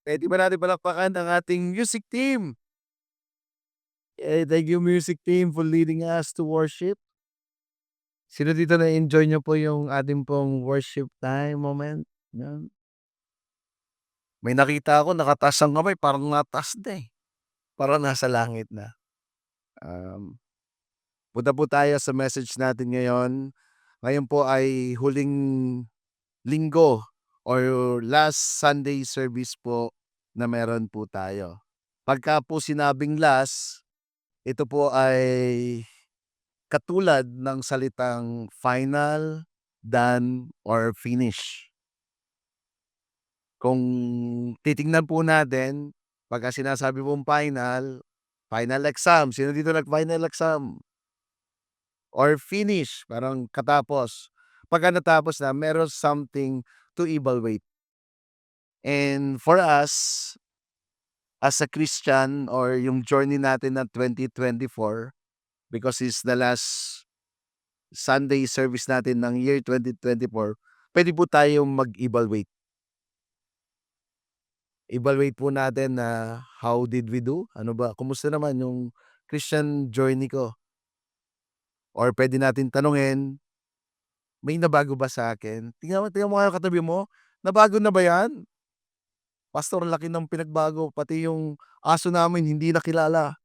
Puwede ba natin palakpakan ang ating music team? Thank you music team for leading us to worship. Sino dito na-enjoy niyo po yung ating pong worship time moment? Yan. May nakita ako nakataas ang kamay parang nataas na, parang nasa langit na. Um, Punta po tayo sa message natin ngayon. Ngayon po ay huling linggo or last Sunday service po na meron po tayo. Pagka po sinabing last, ito po ay katulad ng salitang final, done, or finish. Kung titingnan po natin, pagka sinasabi mong final, final exam, sino dito nag-final exam? Or finish, parang katapos. Pagka natapos na, meron something to evaluate. And for us, as a Christian or yung journey natin na 2024, because it's the last Sunday service natin ng year 2024, puwede po tayong mag-evaluate. Evaluate po natin na how did we do? Ano ba, kumusta naman yung Christian journey ko? Or puwede natin tanungin, may nabago ba sa akin? Tingnan mo nga yung katabi mo, nabago na ba 'yan? Pastor, laki ng pinagbago, pati yung aso namin hindi na kilala.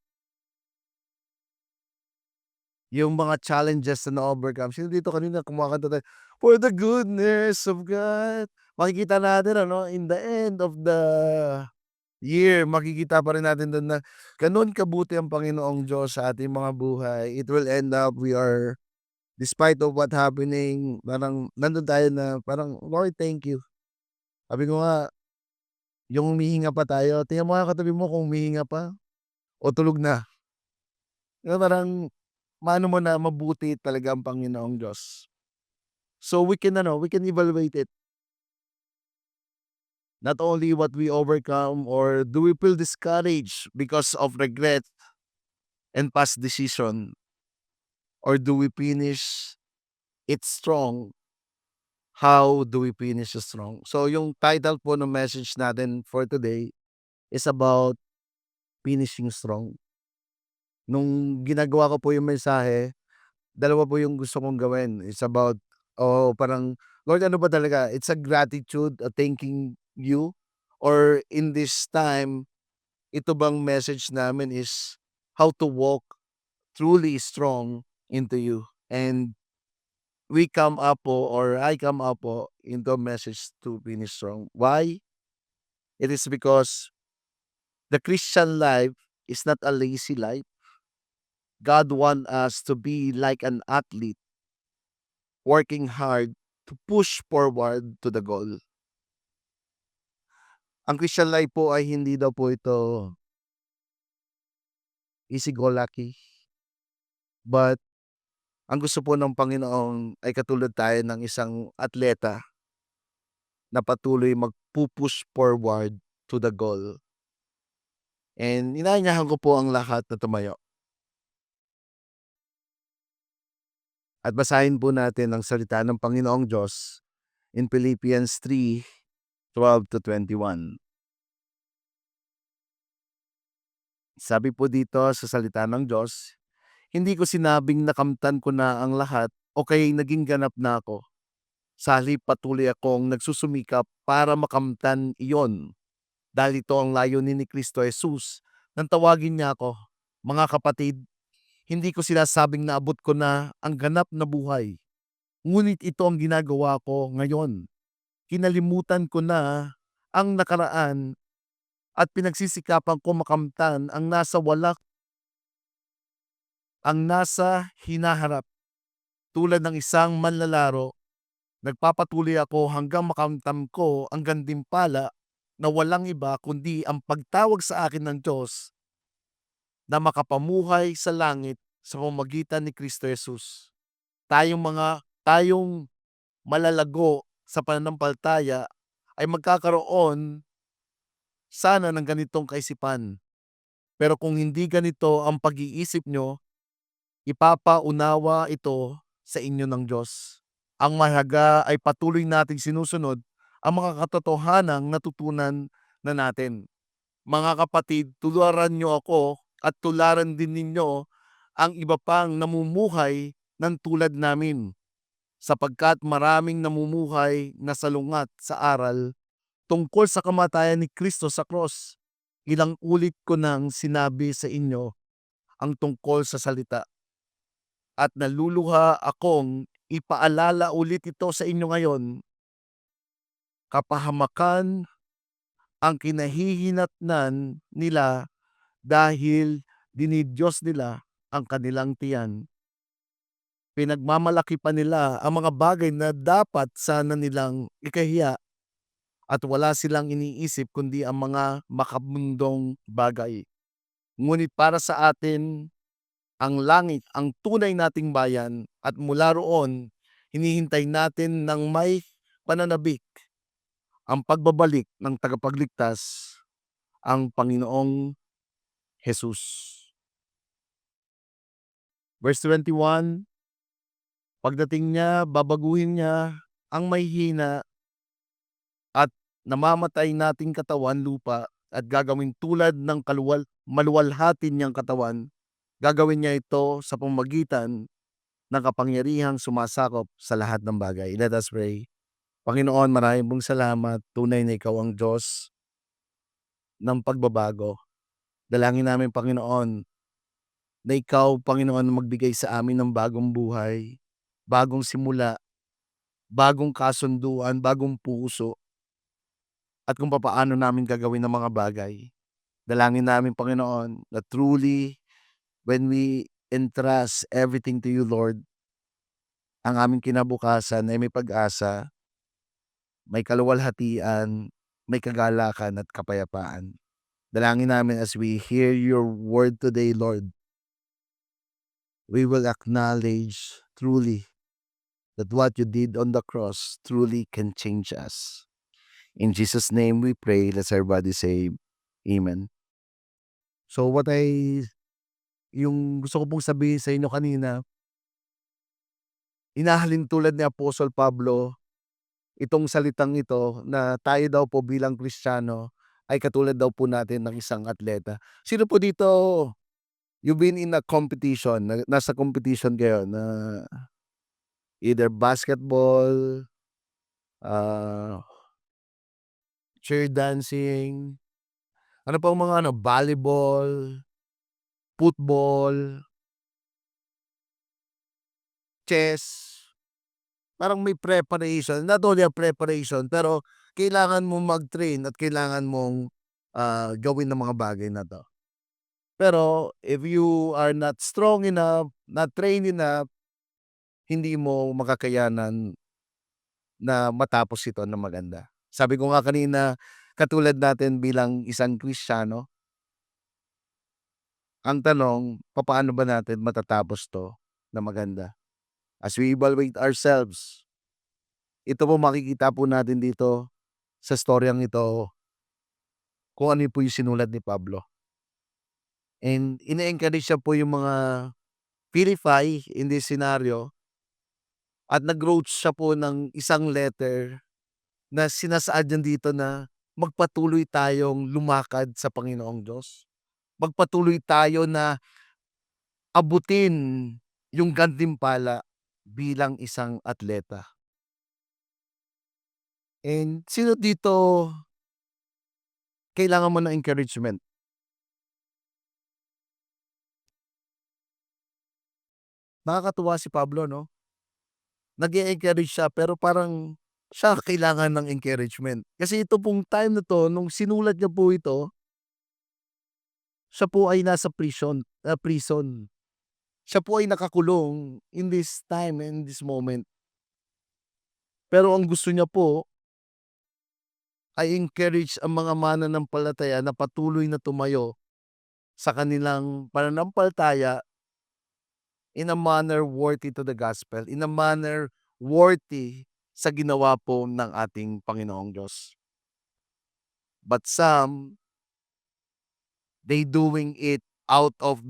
Yung mga challenges na na-overcome. Sino dito kanina kumakanta tayo, "For the goodness of God." Makikita natin ano, in the end of the year, makikita pa rin natin dun na gano'n kabuti ang Panginoong Diyos sa ating mga buhay. It will end up we are despite of what happening, parang nandun tayo na parang, "Lord, thank you." Sabi ko nga, yung humihinga pa tayo, tingnan mo nga katabi mo kung humihinga pa o tulog na. Parang maano mo na mabuti talaga ang Panginoong Diyos. So we can ano, we can evaluate it. Not only what we overcome or do we feel discouraged because of regret and past decision, or do we finish it strong? How do we finish it strong? So yung title po ng message natin for today is about finishing strong. Nung ginagawa ko po yung mensahe, dalawa po yung gusto kong gawin. It's about, parang, Lord, ano ba talaga? It's a gratitude, a thanking you, or in this time, ito bang message namin is how to walk truly strong into you. And we come up po, or I come up po into a message to finish strong. Why? It is because the Christian life is not a lazy life. God wants us to be like an athlete, working hard to push forward to the goal. Ang Christian life po ay hindi daw po ito easy go lucky, but ang gusto po ng Panginoon ay katulad tayo ng isang atleta na patuloy magpu-push forward to the goal. And inaanyahan ko po ang lahat na tumayo at basahin po natin ang salita ng Panginoong Diyos in Philippians 3:12-21. Sabi po dito sa salita ng Diyos, "Hindi ko sinabing nakamtan ko na ang lahat o kaya'y naging ganap na ako. Sa halip patuloy akong nagsusumikap para makamtan iyon, dahil ito ang layunin ni Kristo Jesus nang tawagin niya ako. Mga kapatid, hindi ko sinasabing naabot ko na ang ganap na buhay. Ngunit ito ang ginagawa ko ngayon. Kinalimutan ko na ang nakaraan at pinagsisikapan ko makamtan ang nasa hinaharap. Tulad ng isang manlalaro, nagpapatuloy ako hanggang makamtan ko ang gantimpala na walang iba kundi ang pagtawag sa akin ng Diyos na makapamuhay sa langit sa pamamagitan ni Kristo Jesus." Tayong malalago sa pananampalataya ay magkakaroon sana ng ganitong kaisipan. Pero kung hindi ganito ang pag-iisip nyo, ipapaunawa ito sa inyo ng Diyos. Ang mahalaga ay patuloy nating sinusunod ang mga katotohanang natutunan na natin. Mga kapatid, tularan niyo ako at tularan din ninyo ang iba pang namumuhay ng tulad namin, sapagkat maraming namumuhay na salungat sa aral tungkol sa kamatayan ni Kristo sa krus. Ilang ulit ko nang sinabi sa inyo ang tungkol sa salita at naluluha akong ipaalala ulit ito sa inyo ngayon. Kapahamakan ang kinahihinatnan nila dahil dinidiyos nila ang kanilang tiyan. Pinagmamalaki pa nila ang mga bagay na dapat sana nilang ikahiya at wala silang iniisip kundi ang mga makabundong bagay. Ngunit para sa atin, ang langit ang tunay nating bayan at mula roon, hinihintay natin ng may pananabik ang pagbabalik ng tagapagligtas, ang Panginoong Jesus. Verse 21, pagdating niya, babaguhin niya ang may hina at namamatay nating katawan lupa at gagawin tulad ng maluwalhati niyang katawan. Gagawin niya ito sa pamamagitan ng kapangyarihang sumasakop sa lahat ng bagay. Let us pray. Panginoon, maraming pong salamat. Tunay na ikaw ang Diyos ng pagbabago. Dalangin namin, Panginoon, na ikaw, Panginoon, magbigay sa amin ng bagong buhay, bagong simula, bagong kasunduan, bagong puso, at kung papaano namin gagawin ang mga bagay. Dalangin namin, Panginoon, na truly, when we entrust everything to you, Lord, ang aming kinabukasan ay may pag-asa, may kaluwalhatian, may kagalakan at kapayapaan. Dalangin namin as we hear your word today, Lord, we will acknowledge truly that what you did on the cross truly can change us. In Jesus' name we pray. Let's everybody say, Amen. So yung gusto ko pong sabihin sa inyo kanina, inahalin tulad ni Apostle Pablo itong salitang ito na tayo daw po bilang Kristiyano ay katulad daw po natin ng isang atleta. Sino po dito, you've been in a competition, nasa competition kayo na either basketball, uh, cheer dancing, ano pa mga volleyball, football, chess, parang may preparation, not only a preparation, pero kailangan mong mag-train at kailangan mong gawin ng mga bagay na 'to. Pero if you are not strong enough, not trained enough, hindi mo makakayanan na matapos ito ng maganda. Sabi ko nga kanina, katulad natin bilang isang Kristiyano, ang tanong, papaano ba natin matatapos 'to na maganda? As we evaluate ourselves, ito po makikita po natin dito sa storyang ito kung ano po yung sinulat ni Pablo. And ine-encourage siya po yung mga Philippi in this scenario at nag-wrote siya po ng isang letter na sinasaad niya dito na magpatuloy tayong lumakad sa Panginoong Diyos. Magpatuloy tayo na abutin yung gantimpala bilang isang atleta. And sino dito kailangan mo ng encouragement? Nakakatuwa si Pablo 'no? Nag-e-encourage siya pero parang siya kailangan ng encouragement. Kasi ito pong time na 'to nung sinulat niya po ito, siya po ay nasa prison. Siya po ay nakakulong in this time and this moment. Pero ang gusto niya po ay encourage ang mga mananampalataya na patuloy na tumayo sa kanilang pananampalataya in a manner worthy to the gospel, in a manner worthy sa ginawa po ng ating Panginoong Diyos. But some, they doing it out of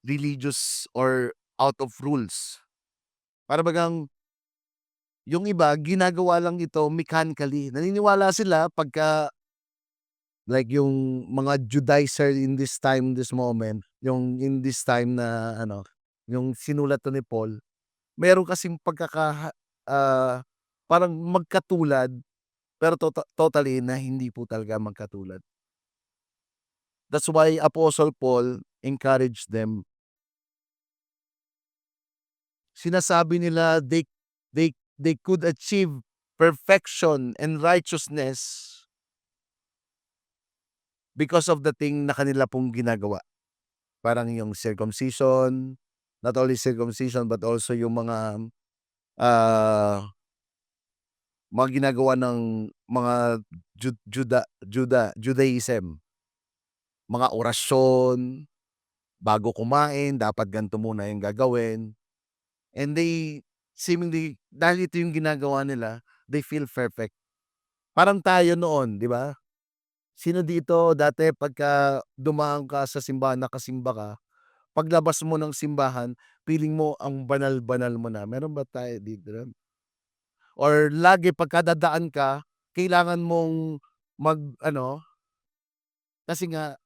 religious or out of rules. Para bagang yung iba ginagawa lang ito mechanically. Naniniwala sila pagka like yung mga Judaizer in this time, this moment, yung in this time na ano, yung sinulat 'to ni Paul, meron kasing ah, parang magkatulad, pero totally na hindi po talaga magkatulad. That's why Apostle Paul encouraged them. Sinasabi nila they could achieve perfection and righteousness because of the thing na kanila pong ginagawa. Parang yung circumcision, not only circumcision but also yung ah, mga ginagawa ng mga Judaism, mga orasyon, bago kumain dapat ganito muna yung gagawin. And they seemingly dahil ito yung ginagawa nila, they feel perfect. Parang tayo noon, 'di ba? Sino dito dati pagka dumaan ka sa simbahan, nakasimba ka, paglabas mo ng simbahan, feeling mo ang banal-banal mo na, meron ba tayo dito nun? Or lagi pagka dadaan ka, kailangan mong mag-ano, kasi nga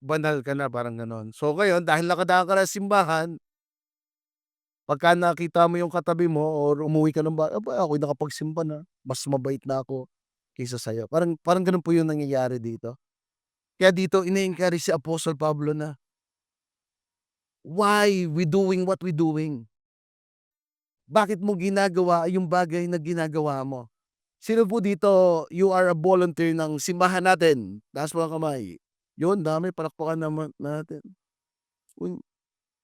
banal ka na, parang gano'n. So ngayon dahil nakadaan ka ng simbahan, pagka nakita mo yung katabi mo or umuwi ka ng "Aba, ako'y nakapagsimba na, mas mabait na ako kaysa sa'yo." Parang parang gano'n po yung nangyayari dito. Kaya dito ine-encourage si Apostle Pablo na, "Why we doing what we doing?" Bakit mo ginagawa yung bagay na ginagawa mo? Sino po dito, you are a volunteer ng simbahan natin? Taas mo ang kamay. Yun, dami, palakpakan naman natin. Uy,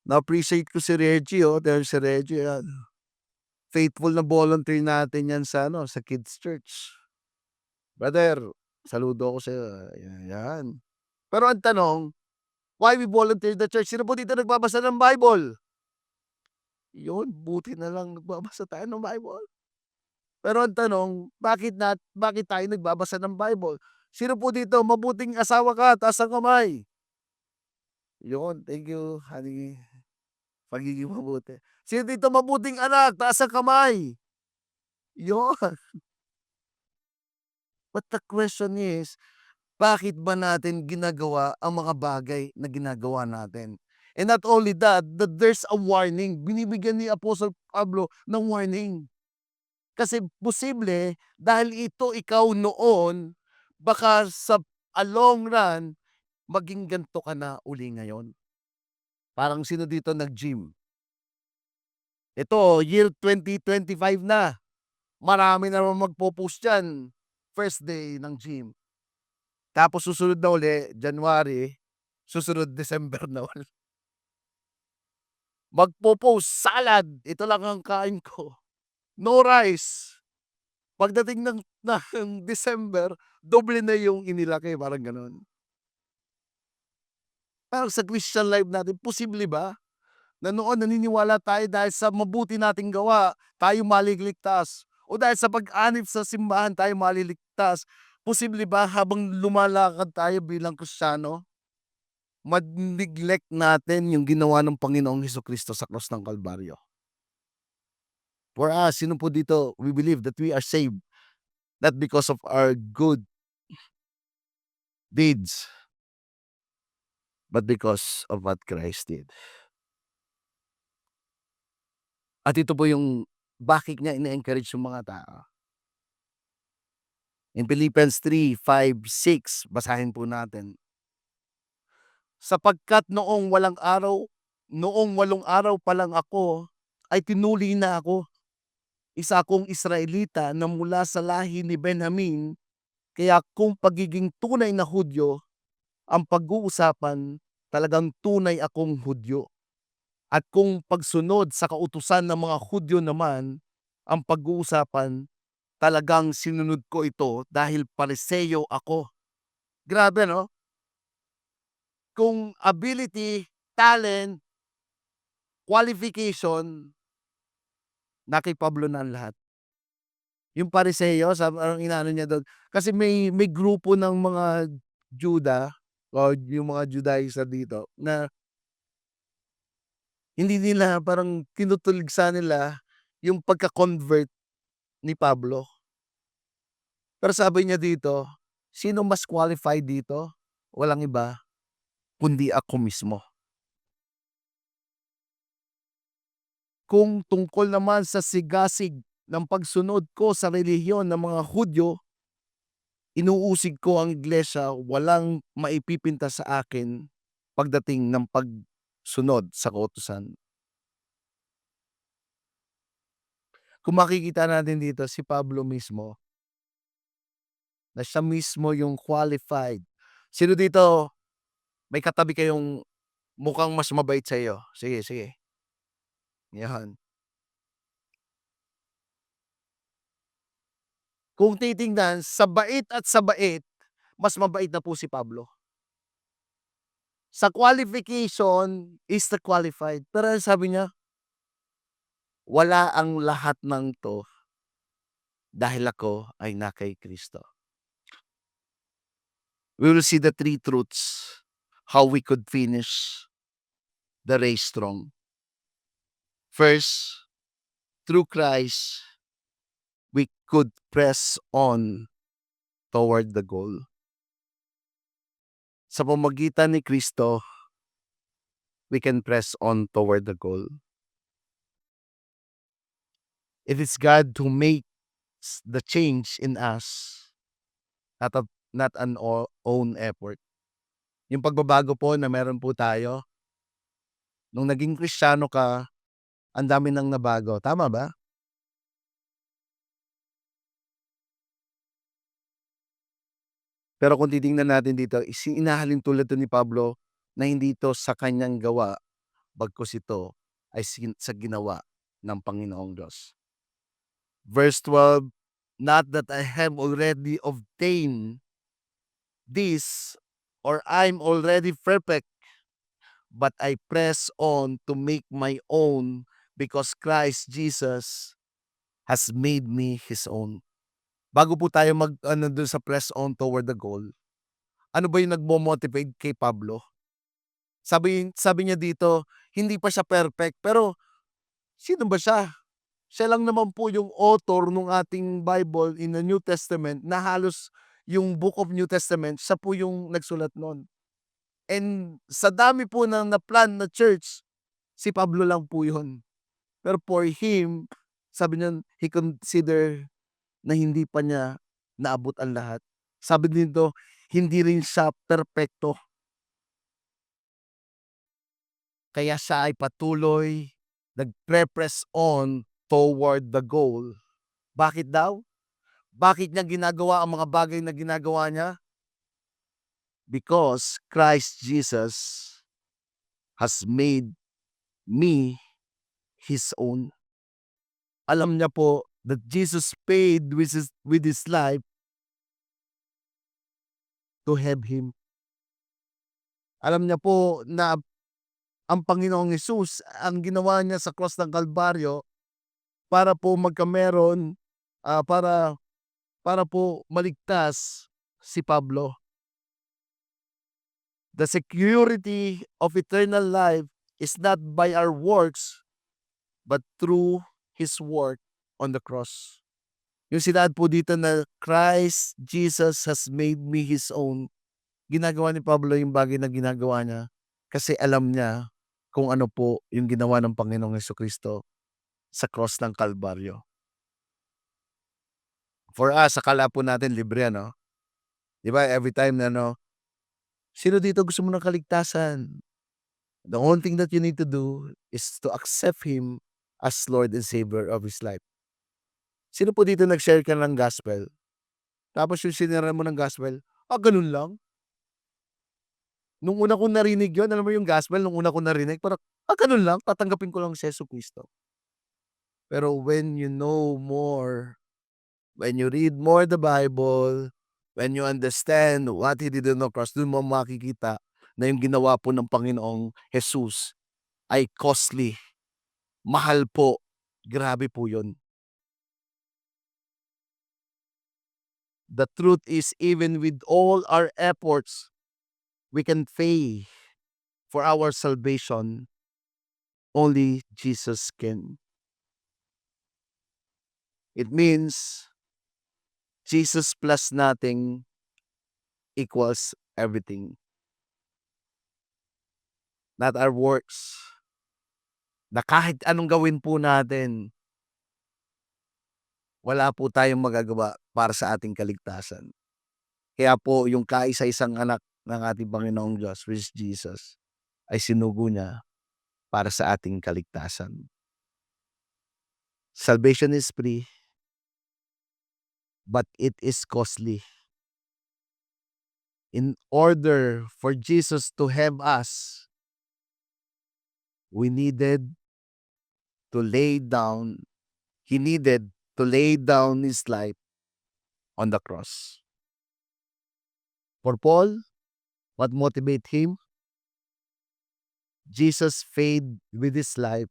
na-appreciate ko si Reggie, dahil si Reggie yan, faithful na volunteer natin yan sa ano, sa kids church. Brother, saludo ako sa'yo, yan. Pero ang tanong, why we volunteer the church? Sino po dito nagbabasa ng Bible? Yun, buti na lang nagbabasa tayo ng Bible. Pero ang tanong, bakit tayo nagbabasa ng Bible? Sino po dito mabuting asawa ka, taas ang kamay. Yun, thank you honey, pagiging mabuti. Sino dito mabuting anak, taas ang kamay. Yun, but the question is, bakit ba natin ginagawa ang mga bagay na ginagawa natin? And not only that, there's a warning. Binibigyan ni Apostle Pablo ng warning. Kasi posible dahil ito ikaw noon, baka sa long run, maging ganito ka na uli ngayon. Parang sino dito nag-gym? Ito, year 2025 na. Marami na naman magpo-post diyan, first day ng gym. Tapos susunod na uli, January, susunod December na uli. Magpo-post, salad, ito lang ang kain ko. No rice. Pagdating ng December, doble na yung inilaki, parang gano'n. Parang sa Christian life natin, posible ba na noon naniniwala tayo dahil sa mabuti nating gawa, tayo maliligtas, o dahil sa pag-anib sa simbahan tayo maliligtas? Posible ba habang lumalakad tayo bilang Kristiyano, natin yung ginawa ng Panginoong Hesukristo sa krus ng Kalbaryo? For us, sino po dito, we believe that we are saved not because of our good deeds, but because of what Christ did. At ito po yung bakit niya ine-encourage yung mga tao. In Philippians 3:5-6, basahin po natin. Sapagkat noong 8 araw pa lang ako, ay tinuli na ako. Isa akong Israelita na mula sa lahi ni Benjamin, kaya kung pagiging tunay na Hudyo ang pag-uusapan, talagang tunay akong Hudyo. At kung pagsunod sa kautusan ng mga Hudyo naman ang pag-uusapan, talagang sinunod ko ito dahil Pariseo ako. Grabe 'no? Kung ability, talent, qualification, na kay Pablo na ang lahat. Yung Pariseo parang inaano niya dun, kasi may grupo ng mga Juda o yung mga Judaizer dito na hindi nila, parang tinutuligsa nila yung pagka-convert ni Pablo. Pero sabi niya dito, Sino mas qualified dito? Walang iba kundi ako mismo. Kung tungkol naman sa sigasig ng pagsunod ko sa relihiyon ng mga Hudyo, inuusig ko ang iglesia, walang maipipinta sa akin pagdating ng pagsunod sa kautusan. Kung makikita natin dito si Pablo mismo, na siya mismo yung qualified. Sino dito may katabi kayong mukhang mas mabait sa iyo? Sige, sige. Yan. Kung titingnan sa bait, mas mabait na po si Pablo. Sa qualification is the qualified. Pero sabi niya, wala ang lahat ng 'to dahil ako ay na kay Kristo. We will see the three truths, how we could finish the race strong. First, through Christ, we could press on toward the goal. Sa pamamagitan ni Kristo, we can press on toward the goal. It is God who makes the change in us, not an own effort. Yung pagbabago po na meron po tayo, nung naging Kristiyano ka, ang dami nang nabago, tama ba? Pero kung titingnan natin dito, inahalin tulad 'to ni Pablo na hindi ito sa kanyang gawa, bagkus ito ay sa ginawa ng Panginoong Diyos. Verse 12, "Not that I have already obtained this, or I'm already perfect, but I press on to make my own because Christ Jesus has made me His own." Bago po tayo mag-ano dun sa press on toward the goal, ano ba yung nagmo-motivate kay Pablo? Sabi niya dito, hindi pa siya perfect, pero sino ba siya? Siya lang naman po yung author nung ating Bible in the New Testament na halos yung book of New Testament, siya po yung nagsulat nun. And sa dami po ng na-plan na church, si Pablo lang po yun. Pero for him, sabi niya, he consider na hindi pa niya naabot ang lahat. Sabi dito, hindi rin siya perpekto. Kaya siya ay patuloy nagpe-press on toward the goal. Bakit daw? Bakit niya ginagawa ang mga bagay na ginagawa niya? Because Christ Jesus has made me His own. Alam niya po that Jesus paid with His life to have Him. Alam niya po na ang Panginoong Hesus, ang ginawa niya sa cross ng Kalbaryo para po magkameron, para para po maligtas si Pablo. The security of eternal life is not by our works, but through His work on the cross. Yung sinaad po dito na Christ Jesus has made me His own. Ginagawa ni Pablo yung bagay na ginagawa niya kasi alam niya kung ano po yung ginawa ng Panginoong Jesucristo sa cross ng Kalbaryo. For us, akala po natin libre, ano? Di ba, every time na, sino dito gusto mo ng kaligtasan? The only thing that you need to do is to accept Him as Lord and Savior of his life. Sino po dito nag-share ka ng gospel? Tapos yung sinira mo ng gospel, ganun lang? Nung una kong narinig yun, alam mo yung gospel, nung una kong narinig, parang, ganun lang, tatanggapin ko lang si Jesucristo. Pero when you know more, when you read more the Bible, when you understand what He did on the cross, dun mo makikita na yung ginawa po ng Panginoong Jesus ay costly. Mahal po. Grabe po yun. The truth is, even with all our efforts, we can pay for our salvation. Only Jesus can. It means, Jesus plus nothing equals everything. Not our works. Na kahit anong gawin po natin, wala po tayong magagawa para sa ating kaligtasan. Kaya po yung kaisa-isang anak ng ating Panginoong Diyos, which is Jesus, ay sinugo niya para sa ating kaligtasan. Salvation is free, but it is costly. In order for Jesus to have us, we needed to lay down, he needed to lay down his life on the cross. For Paul, what motivated him? Jesus paid with his life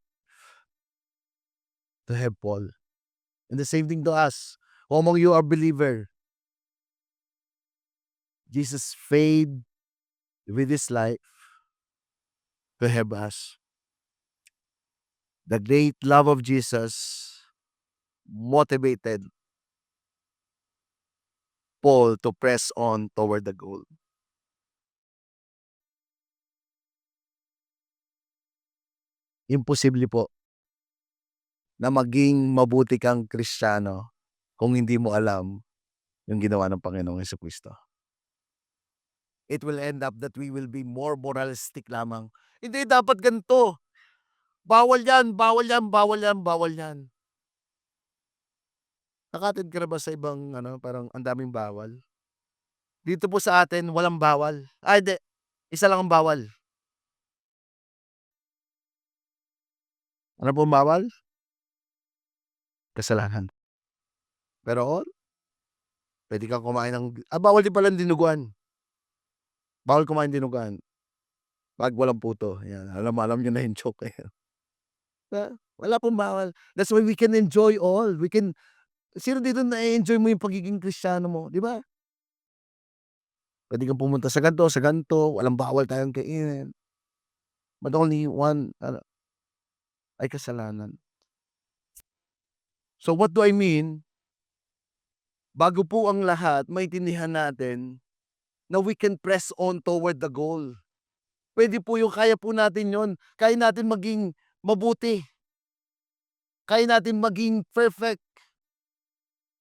to have Paul. And the same thing to us. Who among you are believer? Jesus paid with his life to have us. The great love of Jesus motivated Paul to press on toward the goal. Imposible po na maging mabuti kang Kristiyano kung hindi mo alam yung ginawa ng Panginoong Jesucristo. It will end up that we will be more moralistic lamang. Hindi dapat ganito. Bawal yan, bawal yan, bawal yan, bawal yan. Nakatid ka na ba sa ibang parang ang daming bawal? Dito po sa atin, walang bawal. Ay, hindi. Isa lang ang bawal. Ano po ang bawal? Kasalanan. Pero pwede kang kumain ng bawal din pala ng dinuguan. Bawal kumain dinuguan. 'Pag walang puto, yan. Alam niyo na yung joke eh. Wala pong bawal. That's why we can enjoy all. Sino dito na-e-enjoy mo yung pagiging Kristiyano mo, di ba? Pwede kang pumunta sa ganito, walang bawal tayong kainin. But only one ay kasalanan. So what do I mean? Bago po ang lahat, maintindihan natin na we can press on toward the goal. Pwede po yung kaya po natin yon. Kaya natin maging mabuti. Kaya natin maging perfect.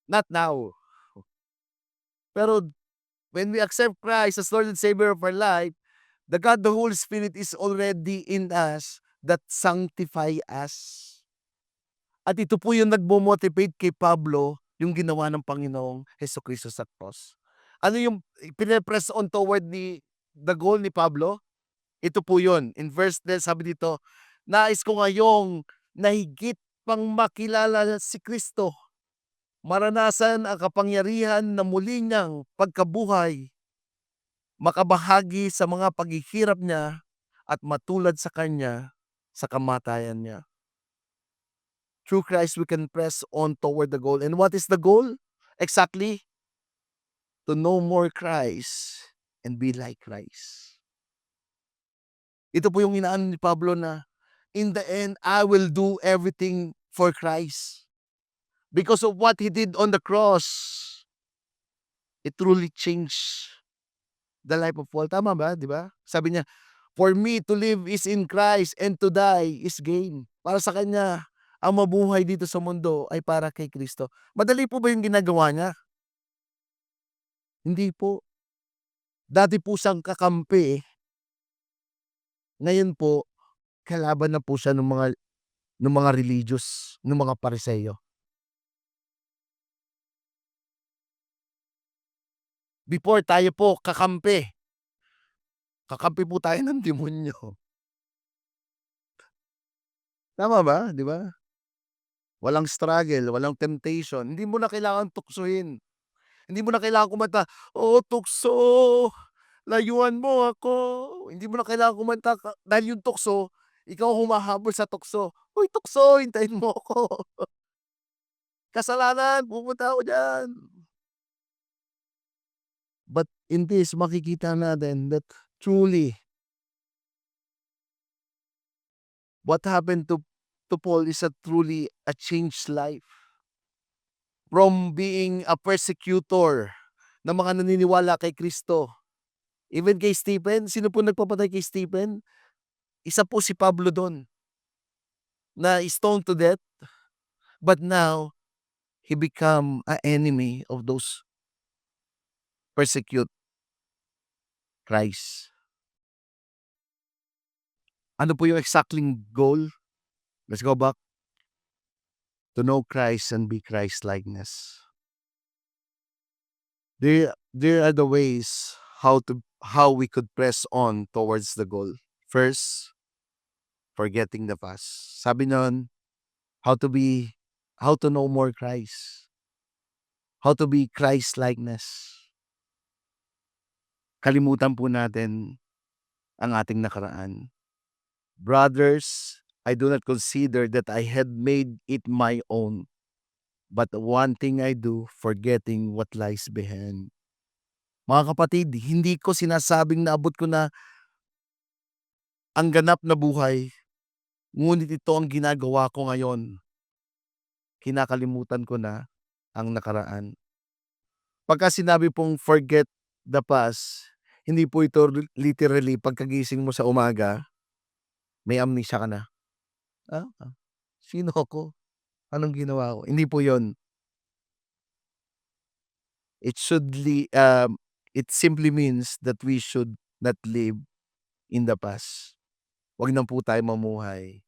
Not now. Pero when we accept Christ as Lord and Savior of our life, the God, the Holy Spirit is already in us that sanctify us. At ito po yung nagmo-motivate kay Pablo, yung ginawa ng Panginoong Jesucristo sa cross. Ano yung pine-press on toward the goal ni Pablo? Ito po yun. In verse 10, sabi dito, nais ko ngayong nahigit pang makilala si Kristo, maranasan ang kapangyarihan na muli niyang pagkabuhay, makabahagi sa mga paghihirap niya at matulad sa kanya sa kamatayan niya. Through Christ, we can press on toward the goal. And what is the goal? Exactly, to know more Christ and be like Christ. Ito po yung inaano ni Pablo na, in the end, I will do everything for Christ. Because of what He did on the cross, it truly changed the life of Paul. Tama ba? Di ba? Sabi niya, for me to live is in Christ and to die is gain. Para sa kanya, ang mabuhay dito sa mundo ay para kay Kristo. Madali po ba yung ginagawa niya? Hindi po. Dati po siyang kakampi. Ngayon po, kalaban na po siya ng mga religious, ng mga Pariseyo. Before tayo po kakampi. Kakampi po tayo ng demonyo. Tama ba? Di ba? Walang struggle, walang temptation. Hindi mo na kailangan tuksuhin. Hindi mo na kailangan kumanta, "Oh, tukso, layuan mo ako." Hindi mo na kailangan kumanta dahil yung tukso, ikaw humahabol sa tukso. "Uy, tukso, hintayin mo ako." Kasalanan, pupunta ako diyan. But in this, makikita natin that truly, what happened to Paul is truly a changed life. From being a persecutor ng mga naniniwala kay Kristo, Even kay Stephen, sino po nagpapatay kay Stephen? Isa po si Pablo dun, na stoned to death, but now, he become a enemy of those persecute Christ. Ano po yung exactly goal? Let's go back. To know Christ and be Christ-likeness. There are the ways how we could press on towards the goal. First, forgetting the past. Sabi nun, how to know more Christ. How to be Christ-likeness. Kalimutan po natin ang ating nakaraan. Brothers, I do not consider that I had made it my own. But one thing I do, forgetting what lies behind. Mga kapatid, hindi ko sinasabing naabot ko na ang ganap na buhay. Ngunit ito ang ginagawa ko ngayon. Kinakalimutan ko na ang nakaraan. Pagka sinabi pong forget the past, hindi po ito literally pagkagising mo sa umaga, may amnesia ka na. Sino ako? Anong ginawa ko? Hindi po yon. It it simply means that we should not live in the past. Wag na po tayo mamuhay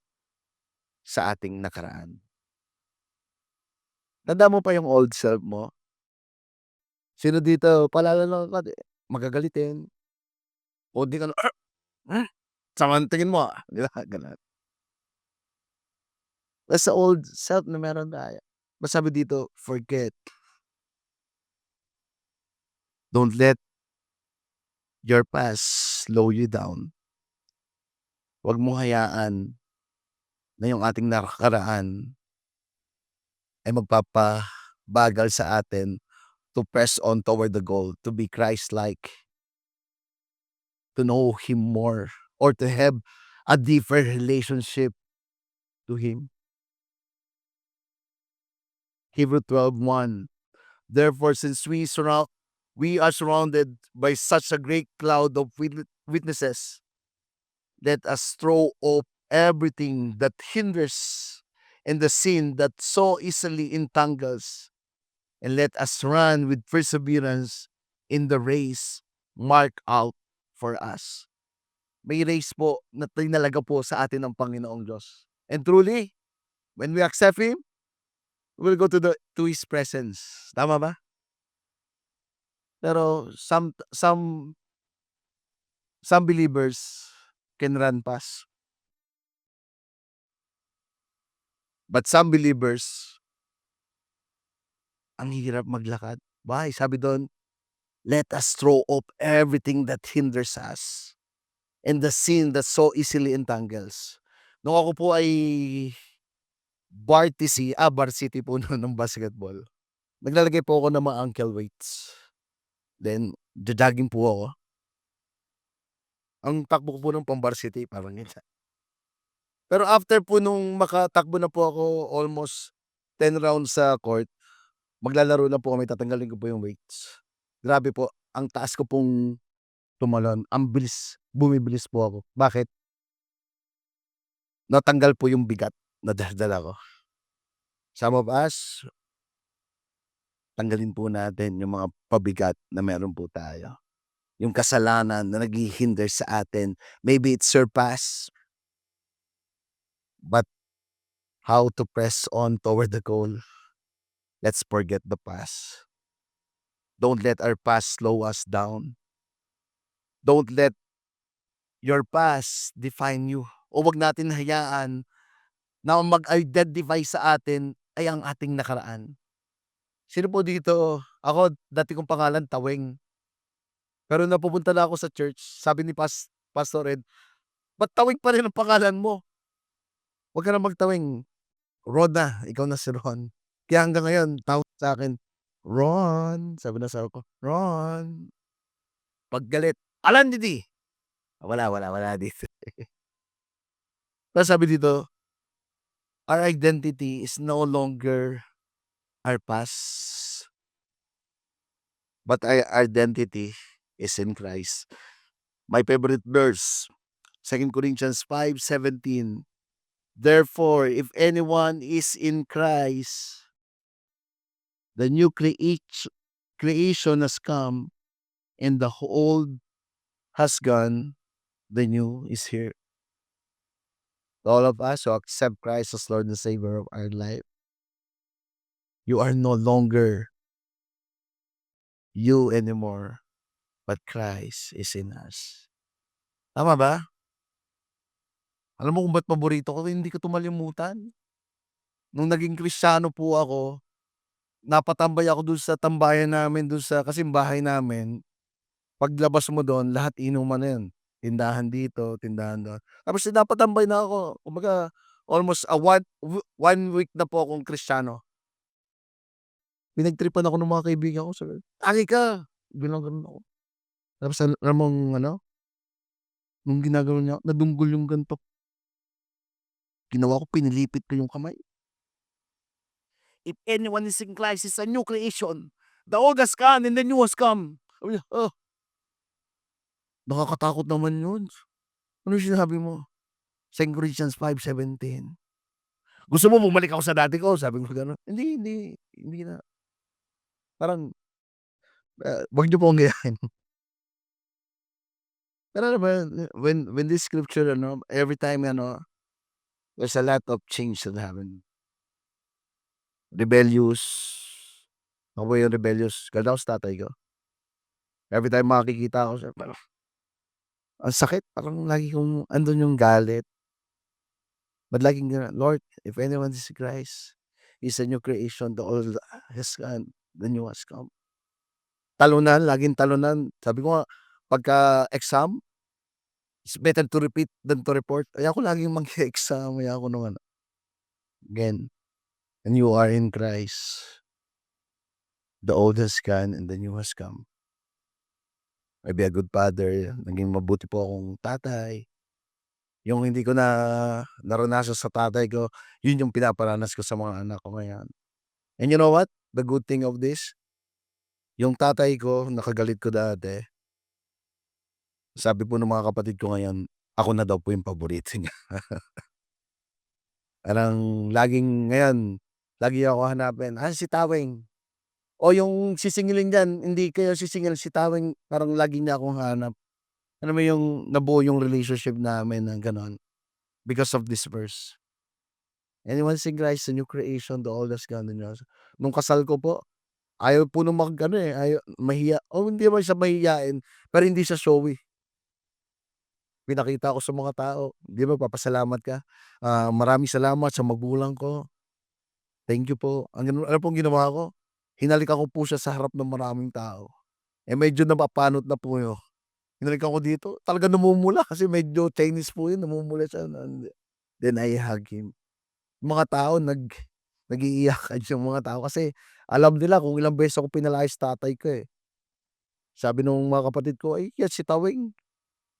sa ating nakaraan. Tanda mo pa yung old self mo? Sino dito paalala lang magagalitin o di ka na, sama ng tingin mo, di ba, gano'n. That's the old self na meron tayo. Mas sabi dito, forget. Don't let your past slow you down. Wag mo hayaan na yung ating nakaraan ay magpapabagal sa atin to press on toward the goal, to be Christ-like, to know Him more, or to have a deeper relationship to Him. Hebrew 12:1. Therefore, since we are surrounded by such a great cloud of witnesses, let us throw off everything that hinders and the sin that so easily entangles, and let us run with perseverance in the race marked out for us. May race po na tinalaga po sa atin ng Panginoong Diyos. And truly, when we accept Him, we'll go to His presence. Tama ba? Pero some believers can run past. But some believers, ang hirap maglakad. Why? Sabi doon, let us throw off everything that hinders us and the sin that so easily entangles. Nung ako po ay varsity po noon ng basketball, naglalagay po ako ng mga ankle weights. Then, jogging po ako. Ang takbo ko po ng pang-varsity parang ganyan. Pero after po nung makatakbo na po ako almost 10 rounds sa court, maglalaro na po kami, tatanggalin ko po yung weights. Grabe po, ang taas ko pong tumalon, ang bumibilis po ako. Bakit? Natanggal po yung bigat na dala ko. Some of us, tanggalin po natin yung mga pabigat na meron po tayo. Yung kasalanan na naghihinder sa atin. Maybe it's surpass, but how to press on toward the goal. Let's forget the past. Don't let our past slow us down. Don't let your past define you. O wag natin hayaan na mag-identify sa atin ay ang ating nakaraan. Sino po dito, ako dati kong pangalan Taweng. Pero napupunta na ako sa church, sabi ni Pastor Ed, "Ba't Taweng pa rin ang pangalan mo? Wag ka na magtaweng. Ron na, ikaw na si Ron." Kaya hanggang ngayon tawag sa akin, "Ron." Sabi ng asawa ko, "Ron." 'Pag galit, "Alan didi." Wala dito. Tapos sabi dito, our identity is no longer our past, but our identity is in Christ. My favorite verse, 2 Corinthians 5:17. Therefore, if anyone is in Christ, the new creation has come, and the old has gone, the new is here. All of us who accept Christ as Lord and Savior of our life, you are no longer you anymore, but Christ is in us. Tama ba? Alam mo kung ba't paborito ko? Hindi ko 'to malimutan. Nung naging Kristiyano po ako, napatambay ako dun sa tambayan namin dun sa kasi bahay namin, paglabas mo dun lahat inuman na yun. Tindahan dito, tindahan dun. Tapos napatambay na ako. Kumbaga almost, 1 week na po akong Kristiyano. Pinagtripan ako ng mga kaibigan ko, sabi, "Tangi ka!" Ginanon ako. Tapos alam mong ano, nung ginaganon niya ako, nadunggol yung ganito. Ginawa ko, pinilipit ko yung kamay. If anyone is in Christ is a new creation. The old has gone and the new has come. Sabi niya, nakakatakot naman yun. Ano yung sinabi mo? 2 Corinthians 5:17. Gusto mo bumalik ako sa dati ko? Sabi ko gano'n. Hindi na. Parang, wag niyo po akong gayahin. Pero alam mo yun, when this scripture ano, every time ano, there's a lot of change that happen. Rebellious. Ako po yung rebellious. Galit ako sa tatay ko. Every time makikita ko siya, parang ang sakit. Parang lagi kong andun yung galit. But laging gano'n, Lord, if anyone is in Christ, is a new creation. The old has gone, the new has come. Talunan, laging talunan. Sabi ko nga, pagka-exam, it's better to repeat than to report. Ayoko laging mag-e-exam, ayoko nung ano. Again, and you are in Christ. The old has gone and the new has come. I be a good father, naging mabuti po akong tatay. Yung hindi ko na naranasan sa tatay ko, yun yung pinaparanas ko sa mga anak ko ngayon. And you know what? The good thing of this, yung tatay ko nakagalit ko dati, sabi po ng mga kapatid ko ngayon, ako na daw po yung paborito niya. Parang laging ngayon, lagi ako hanapin, si Taweng. O yung sisingilin diyan, hindi kayo sisingil, si Taweng, parang lagi niya akong hanap. Alam mo yung nabuo yung relationship namin ng gano'n because of this verse. Anyone in Christ, a new creation, the old has gone, the new has. Nung kasal ko po, ayaw po nung mag-ano, mahiya. Hindi naman siya mahiyain, pero hindi siya showy. Pinakita ko sa mga tao, 'di ba papasalamat ka, "Maraming salamat sa magulang ko. Thank you po." Ang gano'n, alam pong ginawa ko, hinalikan ko po siya sa harap ng maraming tao. Medyo napapanot na po yun. Hinalikan ko dito, talagang namumula kasi medyo Chinese po yun, namumula siya then I hug him. Mga tao nag-iiyakan yung mga tao kasi alam nila kung ilang beses ako pinalayas tatay ko, eh. Sabi nung mga kapatid ko, "Ay, yan si Taweng,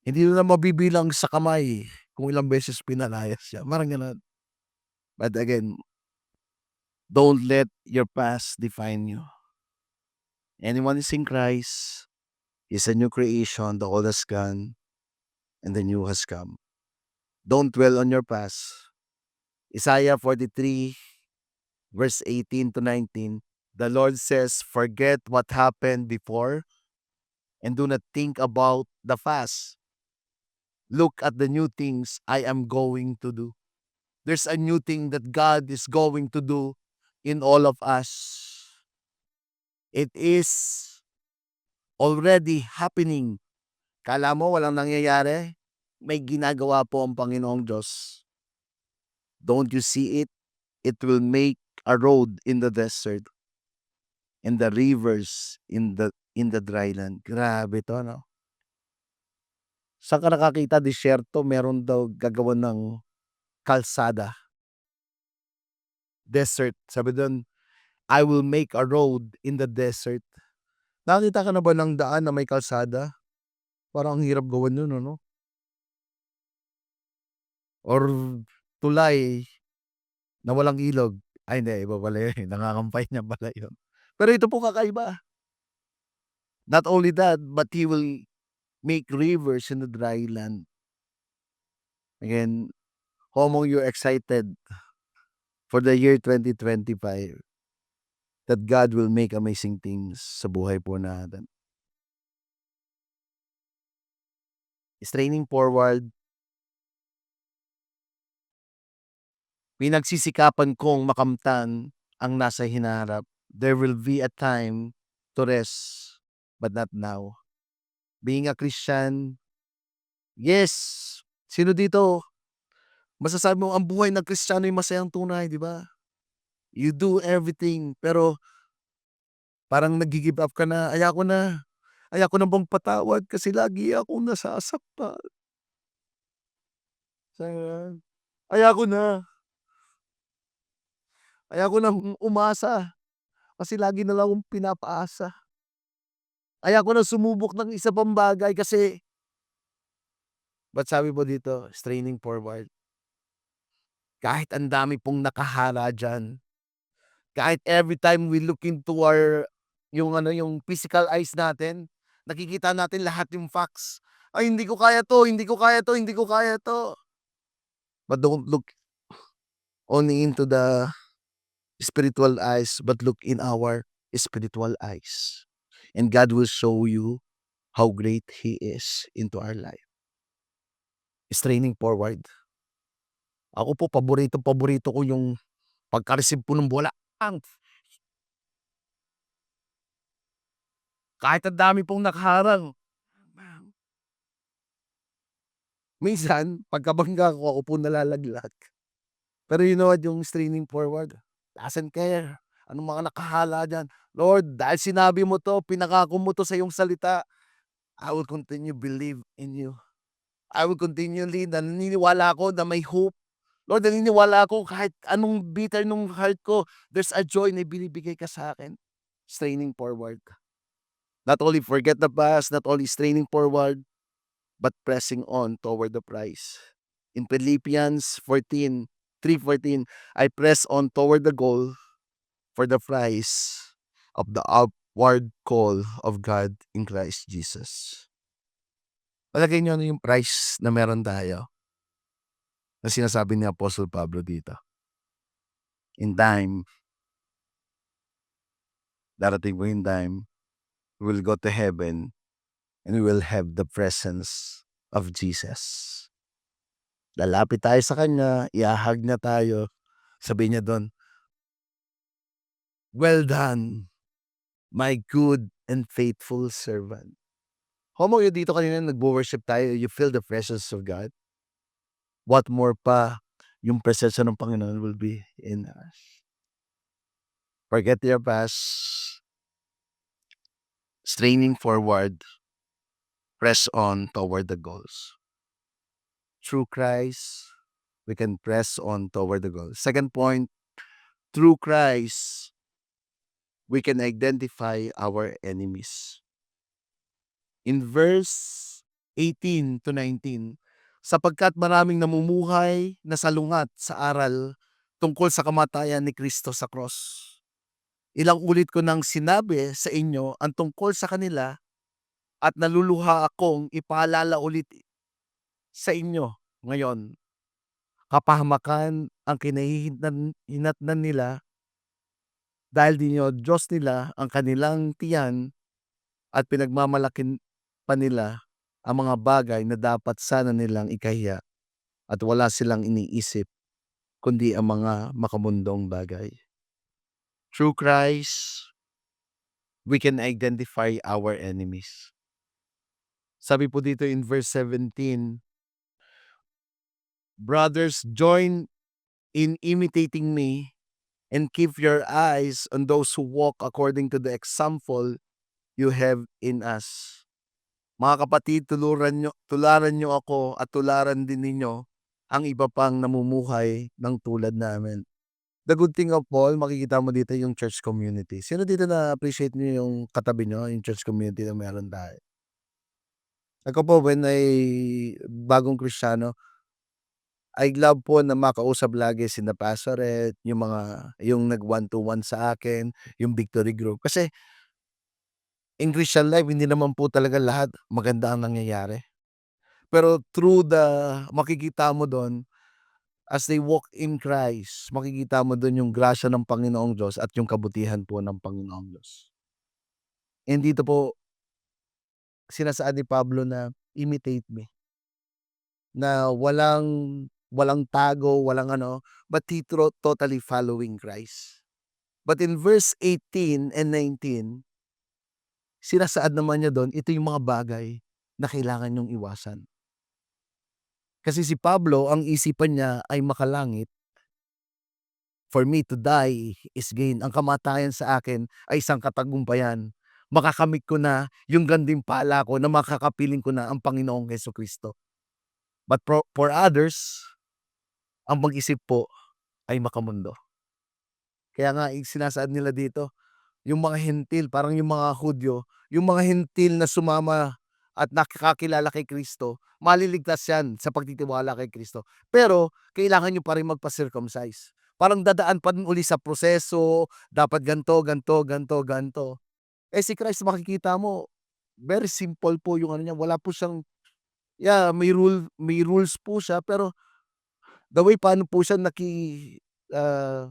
hindi na mabibilang sa kamay kung ilang beses pinalayas siya." Parang gano'n. But again, don't let your past define you. Anyone is in Christ is a new creation, the old has gone and the new has come. Don't dwell on your past. Isaiah 43 verse 18-19, the Lord says, "Forget what happened before and do not think about the past. Look at the new things I am going to do." There's a new thing that God is going to do in all of us. It is already happening. Kala mo walang nangyayari? May ginagawa po ang Panginoong Diyos. Don't you see it? It will make a road in the desert and the rivers in the dry land. Grabe 'to, 'no? Saan ka nakakita disyerto meron daw gagawan ng kalsada, desert. Sabi dun, "I will make a road in the desert." Nakakita ka na ba ng daan na may kalsada? Parang ang hirap gawan nun ano? Or tulay na walang ilog. Ay hindi, iba pala yun, nangangampay niya pala yun. Pero ito po kakaiba. Not only that, but he will make rivers in the dry land. Again, how among you excited for the year 2025 that God will make amazing things sa buhay po natin. Straining forward, pinagsisikapan kong makamtan ang nasa hinaharap. There will be a time to rest, but not now. Being a Christian, yes, sino dito masasabi mo ang buhay ng Kristiyano ay masayang tunay, di ba? You do everything, pero parang nagi-give up ka na, ayoko na bang patawad kasi lagi akong nasasaktan. Sabi ayoko na, ayoko ng umasa kasi lagi na lang akong pinapaasa. Ayoko na sumubok ng isa pang bagay kasi ba't sabi mo dito, straining forward, kahit ang dami pong nakahara diyan, kahit every time we look into yung physical eyes natin, nakikita natin lahat yung facts. Ay hindi ko kaya 'to, hindi ko kaya 'to, hindi ko kaya 'to. But don't look only into the spiritual eyes, but look in our spiritual eyes. And God will show you how great He is into our life. Straining forward. Ako po paborito ko yung pagka-receive po ng bola, kahit ang dami pong nakaharang. Minsan pagkabangga ko ako po nalalaglag. Pero you know what, yung straining forward, doesn't care anong mga nakahala diyan. Lord, dahil sinabi mo 'to, pinangako mo 'to sa iyong salita, I will continue believe in you. I will continually naniniwala ako na may hope. Lord, naniniwala ako kahit anong bitter nung heart ko, there's a joy na binibigay ka sa'kin. Straining forward. Not only forget the past, not only straining forward, but pressing on toward the prize. In Philippians 3:14, I press on toward the goal for the prize of the upward call of God in Christ Jesus. Palagay niyo ano yung prize na meron tayo na sinasabi ni Apostle Pablo dito? In time, darating po yung time, we will go to heaven and we will have the presence of Jesus. Lalapit tayo sa Kanya, ihahag na tayo, sabihin niya doon, well done, my good and faithful servant. Homo yung dito kanina nagwo-worship tayo, you feel the presence of God. What more pa yung presensya ng Panginoon will be in us. Forget your past, straining forward, press on toward the goals. Through Christ, we can press on toward the goal. Second point, through Christ, we can identify our enemies. In verse 18 to 19, sapagkat maraming namumuhay na salungat sa aral tungkol sa kamatayan ni Kristo sa cross. Ilang ulit ko nang sinabi sa inyo ang tungkol sa kanila at naluluha akong ipaalala ulit sa inyo ngayon. Kapahamakan ang hinatnan nila dahil Diyos nila ang kanilang tiyan at pinagmamalakin pa nila ang mga bagay na dapat sana nilang ikahiya at wala silang iniisip kundi ang mga makamundong bagay. Through Christ, we can identify our enemies. Sabi po dito in verse 17, brothers, join in imitating me and keep your eyes on those who walk according to the example you have in us. Mga kapatid, tularan nyo ako at tularan din ninyo ang iba pang namumuhay ng tulad namin. The good thing of all, makikita mo dito yung church community. Sino dito na-appreciate niyo yung katabi nyo, yung church community na meron tayo? Ako po, when bagong Kristiyano, I love po na makausap lagi sina Pastorette, yung nag one-to-one sa akin, yung victory group. Kasi In Christian life hindi naman po talaga lahat maganda ang nangyayari. Pero through the makikita mo dun, as they walk in Christ, makikita mo dun yung grasya ng Panginoong Diyos at yung kabutihan po ng Panginoong Diyos. And dito po sinasaad ni Pablo na, "Imitate me." Na walang walang tago, walang ano, but he totally following Christ. But in verse 18 and 19, sinasaad naman niya dun, ito yung mga bagay na kailangan niyong iwasan. Kasi si Pablo, ang isipan niya ay makalangit. For me to die is gain. Ang kamatayan sa akin ay isang katagumpayan. Makakamit ko na yung gantimpala ko na makakapiling ko na ang Panginoong Jesucristo. But for others, ang mag-isip po ay makamundo. Kaya nga sinasaad nila dito, yung mga Hentil, parang yung mga Hudyo, yung mga Hentil na sumama at nakakakilala kay Kristo, maliligtas yan sa pagtitiwala kay Kristo. Pero kailangan nyo pa rin magpa-circumcise. Parang dadaan pa rin uli sa proseso, dapat ganto, ganto, ganto, ganto. Eh si Christ makikita mo, very simple po yung ano niya, wala po siyang, yeah, may rules po siya, pero the way paano po siya ah,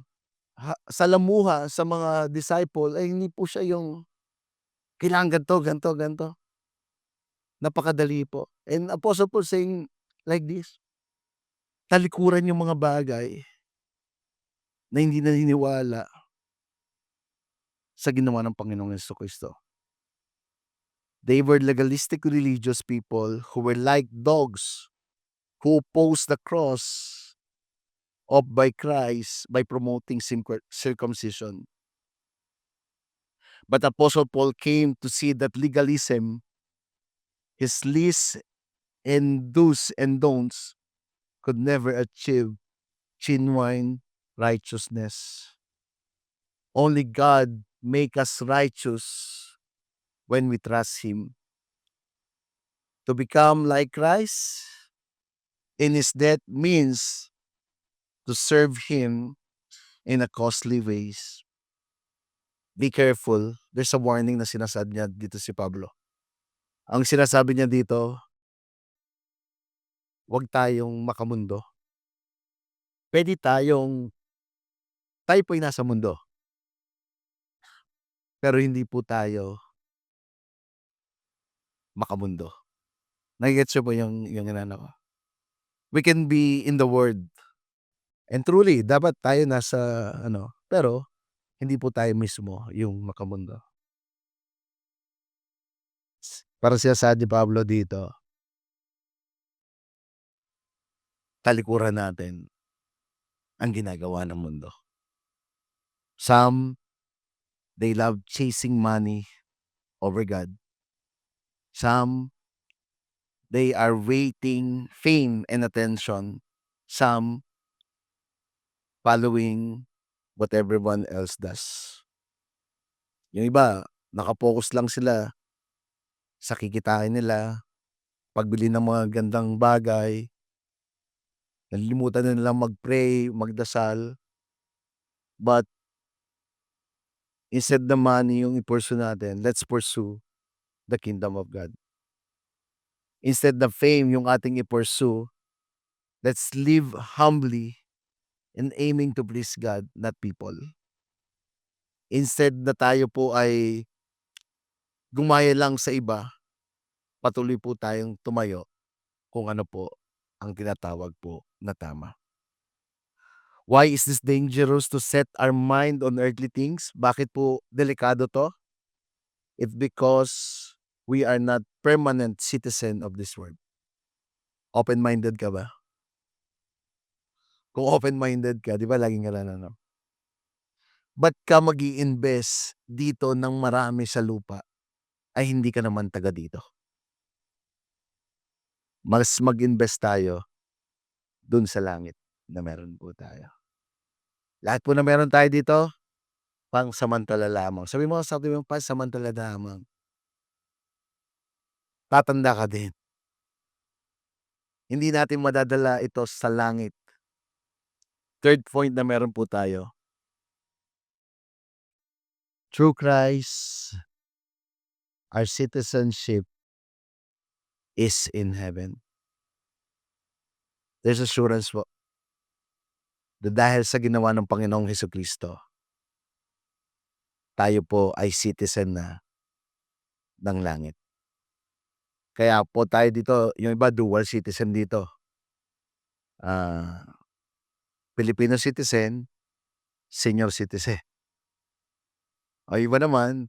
salamuha sa mga disciple ay hindi po siya yung kailangan ganto, ganto, ganto. Napakadali po. And Apostle Paul saying like this, talikuran yung mga bagay na hindi naniniwala sa ginawa ng Panginoong Jesucristo. They were legalistic religious people who were like dogs who opposed the cross of by Christ by promoting circumcision. But Apostle Paul came to see that legalism, his lists and do's and don'ts, could never achieve genuine righteousness. Only God make us righteous when we trust Him. To become like Christ in His death means to serve Him in a costly ways. Be careful. There's a warning na sinasabi niya dito si Pablo. Ang sinasabi niya dito, huwag tayong makamundo. Pwede tayo po'y nasa mundo, pero hindi po tayo makamundo. Nage-gets niyo po yung inaano ko? We can be in the world. And truly, dapat tayo nasa ano, pero hindi po tayo mismo yung makamundo. Parang sinasabi ni Pablo dito, talikuran natin ang ginagawa ng mundo. Some, they love chasing money over God. Some, they are waiting fame and attention. Some, following what everyone else does. Yung iba, nakapokus lang sila sa kikitain nila, pagbili ng mga gandang bagay, nalilimutan na nilang mag-pray, magdasal. But instead na money yung i-pursue natin, let's pursue the kingdom of God. Instead na fame yung ating i-pursue, let's live humbly and aiming to please God, not people. Instead na tayo po ay gumaya lang sa iba, patuloy po tayong tumayo kung ano po ang tinatawag po na tama. Why is this dangerous to set our mind on earthly things? Bakit po delikado to? It's because we are not permanent citizen of this world. Open-minded ka ba? Kung open-minded ka, di ba laging ka ano? Ba't ka mag-i-invest dito ng marami sa lupa ay hindi ka naman taga dito? Mas mag-invest tayo dun sa langit na meron po tayo. Lahat po na meron tayo dito, pangsamantala lamang. Sabi mo sa atin mo, pansamantala lamang. Tatanda ka din. Hindi natin madadala ito sa langit. Third point na meron po tayo. Through Christ, Our citizenship is in heaven. There's assurance po na dahil sa ginawa ng Panginoong Hesukristo, tayo po ay citizen na ng langit. Kaya po tayo dito, yung iba dual citizen dito. Filipino citizen, senior citizen. O iba naman,